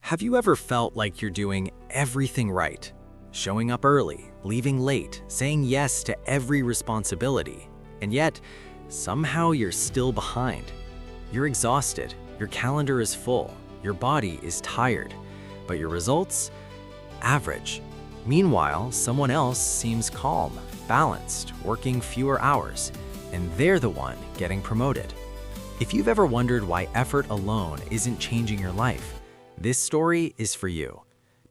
Have you ever felt like you're doing everything right? Showing up early, leaving late, saying yes to every responsibility, and yet somehow you're still behind. You're exhausted, your calendar is full, your body is tired, but your results? Average. Meanwhile, someone else seems calm, balanced, working fewer hours, and they're the one getting promoted. If you've ever wondered why effort alone isn't changing your life, this story is for you.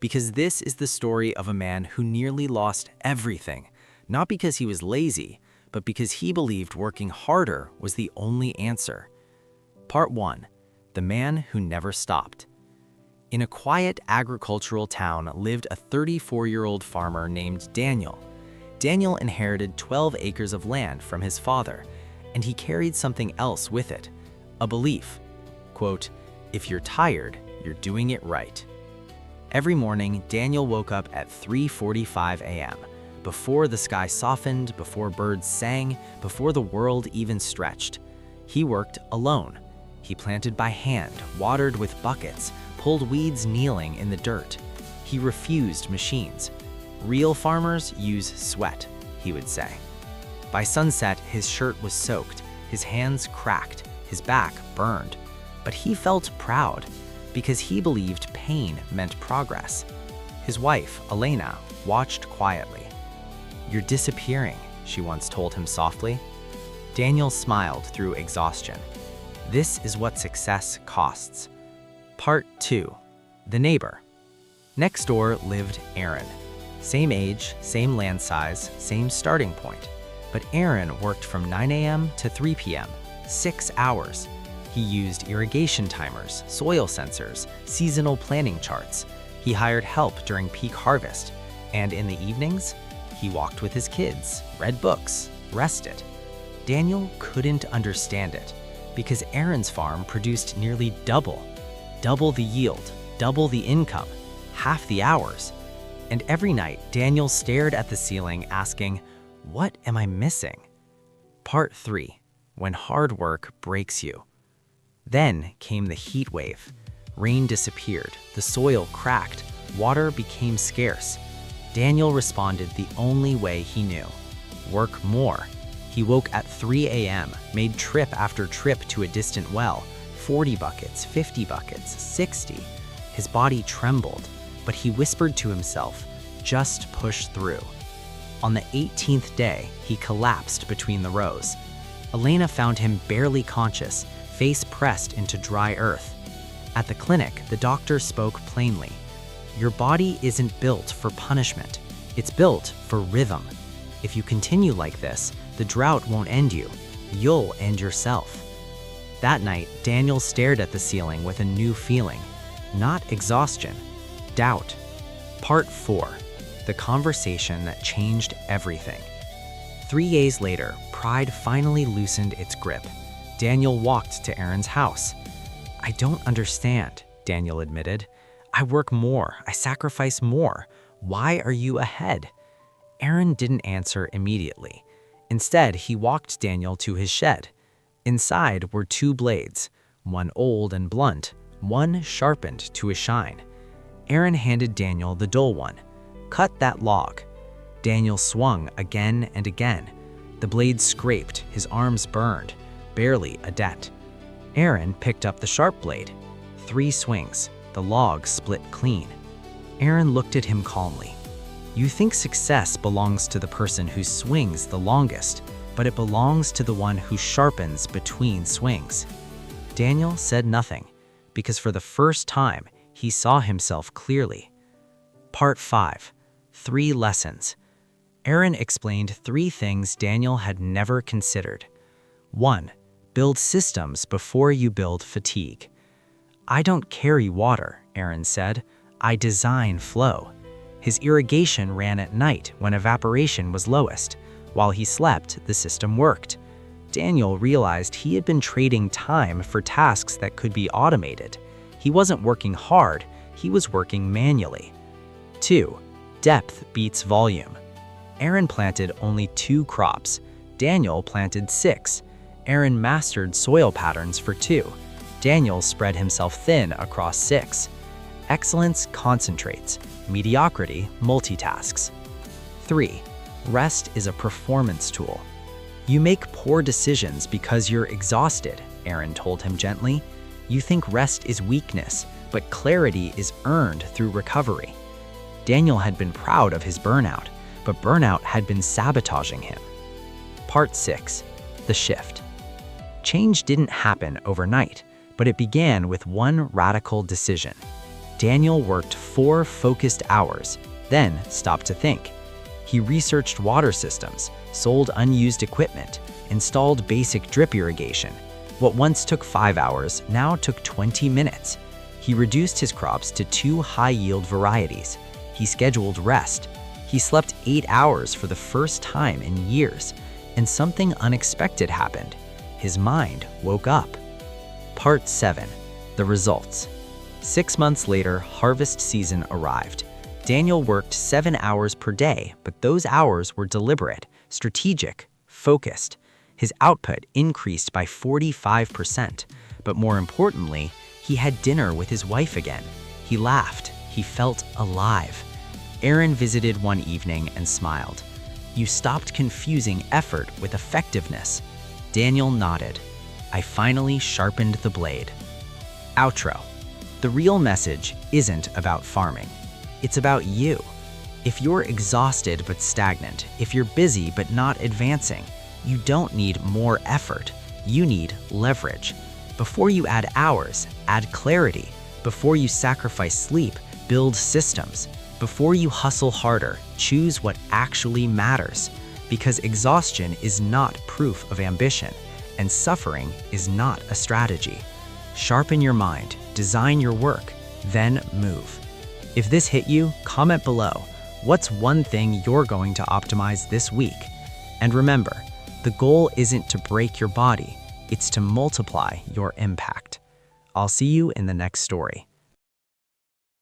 Because this is the story of a man who nearly lost everything, not because he was lazy, but because he believed working harder was the only answer. Part 1. The Man Who Never Stopped. In a quiet agricultural town lived a 34-year-old farmer named Daniel. Daniel inherited 12 acres of land from his father, and he carried something else with it, a belief. Quote, "If you're tired, you're doing it right." Every morning, Daniel woke up at 3:45 a.m., before the sky softened, before birds sang, before the world even stretched. He worked alone. He planted by hand, watered with buckets, pulled weeds kneeling in the dirt. He refused machines. "Real farmers use sweat," he would say. By sunset, his shirt was soaked, his hands cracked, his back burned. But he felt proud, because he believed pain meant progress. His wife, Elena, watched quietly. "You're disappearing," she once told him softly. Daniel smiled through exhaustion. This is what success costs. Part 2. The Neighbor. Next door lived Aaron. Same age, same land size, same starting point. But Aaron worked from 9 a.m. to 3 p.m., 6 hours. He used irrigation timers, soil sensors, seasonal planning charts. He hired help during peak harvest. And in the evenings, he walked with his kids, read books, rested. Daniel couldn't understand it, because Aaron's farm produced nearly double the yield, double the income, half the hours. And every night, Daniel stared at the ceiling asking, "What am I missing?" Part 3. When hard work breaks you. Then came the heat wave. Rain disappeared, the soil cracked, water became scarce. Daniel responded the only way he knew: work more. He woke at 3 a.m., made trip after trip to a distant well, 40 buckets, 50 buckets, 60. His body trembled, but he whispered to himself, "Just push through." On the 18th day, he collapsed between the rows. Elena found him barely conscious, face pressed into dry earth. At the clinic, the doctor spoke plainly. "Your body isn't built for punishment. It's built for rhythm. If you continue like this, the drought won't end you. You'll end yourself." That night, Daniel stared at the ceiling with a new feeling. Not exhaustion, doubt. Part 4. The conversation that changed everything. 3 days later, pride finally loosened its grip. Daniel walked to Aaron's house. "I don't understand," Daniel admitted. "I work more, I sacrifice more. Why are you ahead?" Aaron didn't answer immediately. Instead, he walked Daniel to his shed. Inside were 2 blades, one old and blunt, one sharpened to a shine. Aaron handed Daniel the dull one. "Cut that log." Daniel swung again and again. The blade scraped, his arms burned, barely a dent. Aaron picked up the sharp blade. 3 swings, the log split clean. Aaron looked at him calmly. "You think success belongs to the person who swings the longest, but it belongs to the one who sharpens between swings." Daniel said nothing, because for the first time, he saw himself clearly. Part 5. 3 lessons. Aaron explained 3 things Daniel had never considered. 1. Build systems before you build fatigue. "I don't carry water," Aaron said. "I design flow." His irrigation ran at night when evaporation was lowest. While he slept, the system worked. Daniel realized he had been trading time for tasks that could be automated. He wasn't working hard, he was working manually. 2. Depth beats volume. Aaron planted only 2 crops. Daniel planted 6. Aaron mastered soil patterns for 2. Daniel spread himself thin across 6. Excellence concentrates, mediocrity multitasks. 3. Rest is a performance tool. You make poor decisions because you're exhausted, Aaron told him gently. You think rest is weakness, but clarity is earned through recovery. Daniel had been proud of his burnout, but burnout had been sabotaging him. Part 6. The shift. Change didn't happen overnight, but it began with one radical decision. Daniel worked 4 focused hours, then stopped to think. He researched water systems, sold unused equipment, installed basic drip irrigation. What once took 5 hours now took 20 minutes. He reduced his crops to 2 high-yield varieties. He scheduled rest. He slept 8 hours for the first time in years, and something unexpected happened. His mind woke up. Part 7. The results. 6 months later, harvest season arrived. Daniel worked 7 hours per day, but those hours were deliberate, strategic, focused. His output increased by 45%, but more importantly, he had dinner with his wife again. He laughed. He felt alive. Aaron visited one evening and smiled. You stopped confusing effort with effectiveness. Daniel nodded. I finally sharpened the blade. Outro. The real message isn't about farming. It's about you. If you're exhausted but stagnant, if you're busy but not advancing, you don't need more effort. You need leverage. Before you add hours, add clarity. Before you sacrifice sleep, build systems. Before you hustle harder, choose what actually matters. Because exhaustion is not proof of ambition, and suffering is not a strategy. Sharpen your mind, design your work, then move. If this hit you, comment below. What's one thing you're going to optimize this week? And remember, the goal isn't to break your body, it's to multiply your impact. I'll see you in the next story.